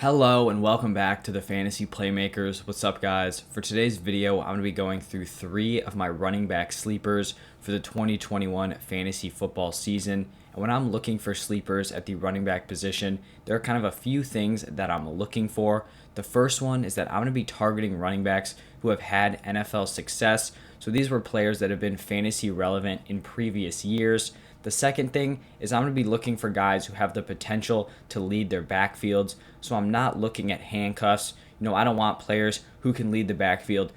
Hello and welcome back to the Fantasy Playmakers. What's up, guys? For today's video, I'm going to be going through 3 of my running back sleepers for the 2021 fantasy football season. And when I'm looking for sleepers at the running back position, there are kind of a few things that I'm looking for. The first one is that I'm going to be targeting running backs who have had NFL success. So these were players that have been fantasy relevant in previous years. The second thing is I'm going to be looking for guys who have the potential to lead their backfields. So I'm not looking at handcuffs. I don't want players who can lead the backfield,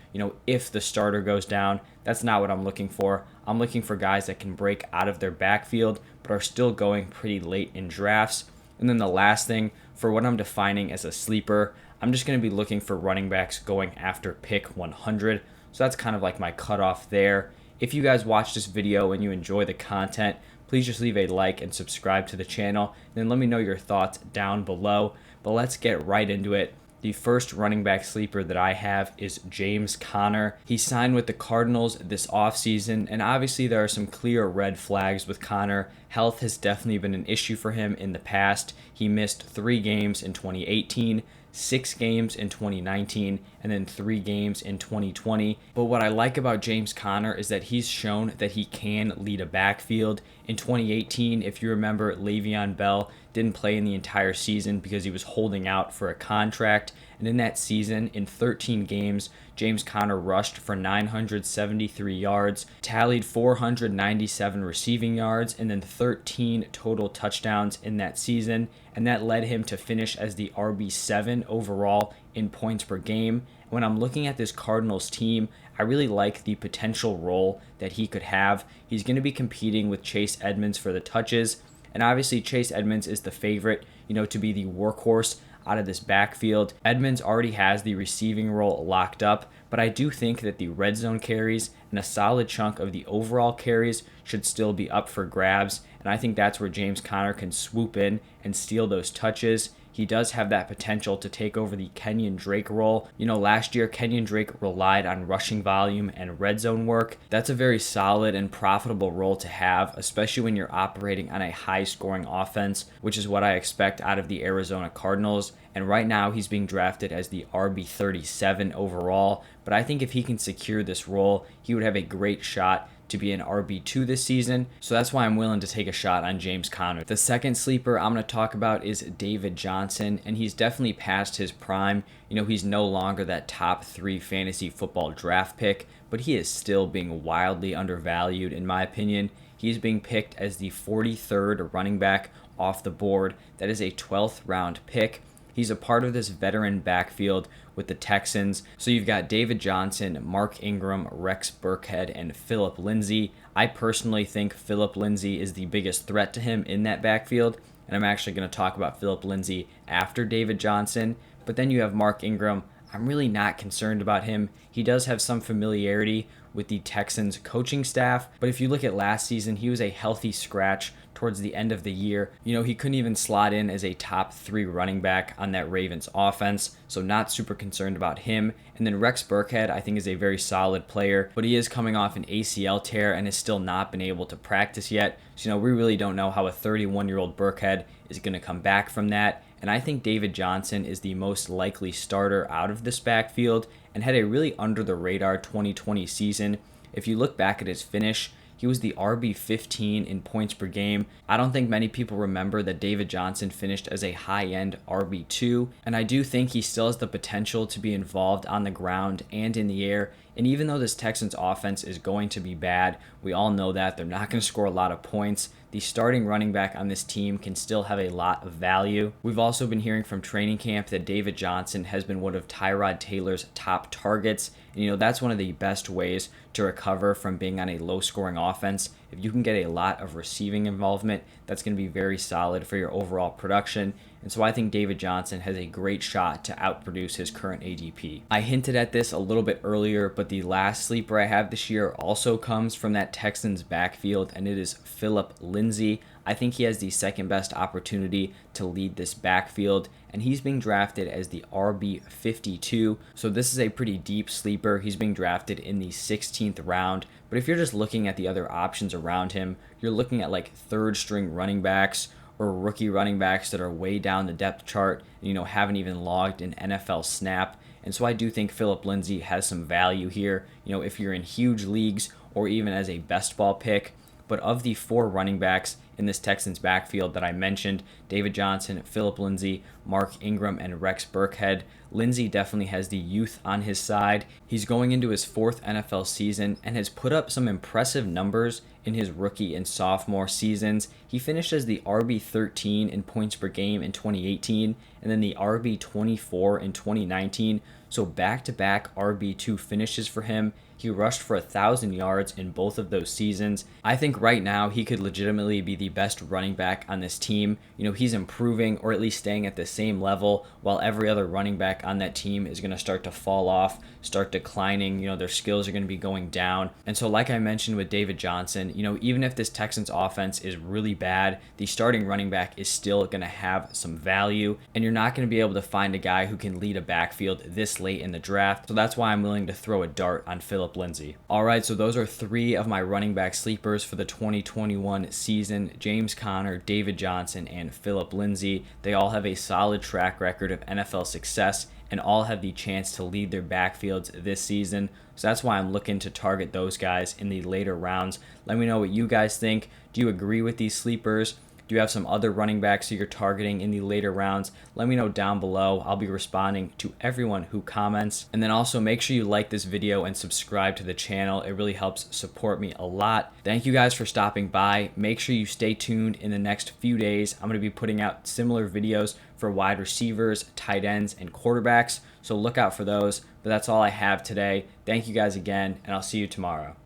if the starter goes down. That's not what I'm looking for. I'm looking for guys that can break out of their backfield but are still going pretty late in drafts. And then the last thing, for what I'm defining as a sleeper, I'm just going to be looking for running backs going after pick 100. So that's kind of like my cutoff there. If you guys watch this video and you enjoy the content, please just leave a like and subscribe to the channel. Then let me know your thoughts down below. But let's get right into it. The first running back sleeper that I have is James Conner. He signed with the Cardinals this offseason, and obviously there are some clear red flags with Conner. Health has definitely been an issue for him in the past. He missed 3 games in 2018, 6 games in 2019, and then 3 games in 2020. But what I like about James Conner is that he's shown that he can lead a backfield. In 2018, if you remember, Le'Veon Bell didn't play in the entire season because he was holding out for a contract. And in that season, in 13 games, James Conner rushed for 973 yards, tallied 497 receiving yards, and then 13 total touchdowns in that season. And that led him to finish as the RB7 overall in points per game. When I'm looking at this Cardinals team, I really like the potential role that he could have. He's going to be competing with Chase Edmonds for the touches. And obviously Chase Edmonds is the favorite, to be the workhorse out of this backfield. Edmonds already has the receiving role locked up, but I do think that the red zone carries and a solid chunk of the overall carries should still be up for grabs. And I think that's where James Conner can swoop in and steal those touches. He does have that potential to take over the Kenyon Drake role. Last year, Kenyon Drake relied on rushing volume and red zone work. That's a very solid and profitable role to have, especially when you're operating on a high-scoring offense, which is what I expect out of the Arizona Cardinals. And right now, he's being drafted as the RB37 overall. But I think if he can secure this role, he would have a great shot to be an RB2 this season. So that's why I'm willing to take a shot on James Conner. The second sleeper I'm going to talk about is David Johnson, and he's definitely past his prime. He's no longer that top 3 fantasy football draft pick, but he is still being wildly undervalued in my opinion. He's being picked as the 43rd running back off the board. That is a 12th round pick. He's a part of this veteran backfield with the Texans. So you've got David Johnson, Mark Ingram, Rex Burkhead, and Phillip Lindsay. I personally think Phillip Lindsay is the biggest threat to him in that backfield, and I'm actually going to talk about Phillip Lindsay after David Johnson. But then you have Mark Ingram. I'm really not concerned about him. He does have some familiarity with the Texans coaching staff, but if you look at last season, he was a healthy scratch towards the end of the year. He couldn't even slot in as a top 3 running back on that Ravens offense, so not super concerned about him. And then Rex Burkhead, I think, is a very solid player, but he is coming off an ACL tear and has still not been able to practice yet. So, we really don't know how a 31-year-old Burkhead is going to come back from that. And I think David Johnson is the most likely starter out of this backfield and had a really under-the-radar 2020 season. If you look back at his finish, he was the RB15 in points per game. I don't think many people remember that David Johnson finished as a high-end RB2, and I do think he still has the potential to be involved on the ground and in the air. And even though this Texans offense is going to be bad, we all know that they're not going to score a lot of points. The starting running back on this team can still have a lot of value. We've also been hearing from training camp that David Johnson has been one of Tyrod Taylor's top targets. And that's one of the best ways to recover from being on a low-scoring offense. If you can get a lot of receiving involvement, that's going to be very solid for your overall production. And so I think David Johnson has a great shot to outproduce his current ADP. I hinted at this a little bit earlier, but the last sleeper I have this year also comes from that Texans backfield, and it is Phillip Lindsay. I think he has the second best opportunity to lead this backfield, and he's being drafted as the RB52. So this is a pretty deep sleeper. He's being drafted in the 16th round. But if you're just looking at the other options around him, you're looking at like third string running backs or rookie running backs that are way down the depth chart, haven't even logged an NFL snap. And so I do think Phillip Lindsay has some value here, if you're in huge leagues or even as a best ball pick. But of the 4 running backs in this Texans backfield that I mentioned, David Johnson, Phillip Lindsay, Mark Ingram, and Rex Burkhead, Lindsay definitely has the youth on his side. He's going into his 4th NFL season and has put up some impressive numbers in his rookie and sophomore seasons. He finished as the RB13 in points per game in 2018 and then the RB24 in 2019. So back-to-back RB2 finishes for him. He rushed for 1,000 yards in both of those seasons. I think right now he could legitimately be the best running back on this team. He's improving or at least staying at the same level while every other running back on that team is going to start to fall off, start declining. Their skills are going to be going down. And so like I mentioned with David Johnson, even if this Texans offense is really bad, the starting running back is still going to have some value. And you're not going to be able to find a guy who can lead a backfield this late in the draft. So that's why I'm willing to throw a dart on Phillip Lindsay. All right, so those are 3 of my running back sleepers for the 2021 season: James Conner, David Johnson, and Phillip Lindsay. They all have a solid track record of NFL success and all have the chance to lead their backfields this season. So that's why I'm looking to target those guys in the later rounds. Let me know what you guys think. Do you agree with these sleepers? Do you have some other running backs that you're targeting in the later rounds? Let me know down below. I'll be responding to everyone who comments. And then also make sure you like this video and subscribe to the channel. It really helps support me a lot. Thank you guys for stopping by. Make sure you stay tuned in the next few days. I'm going to be putting out similar videos for wide receivers, tight ends, and quarterbacks. So look out for those. But that's all I have today. Thank you guys again, and I'll see you tomorrow.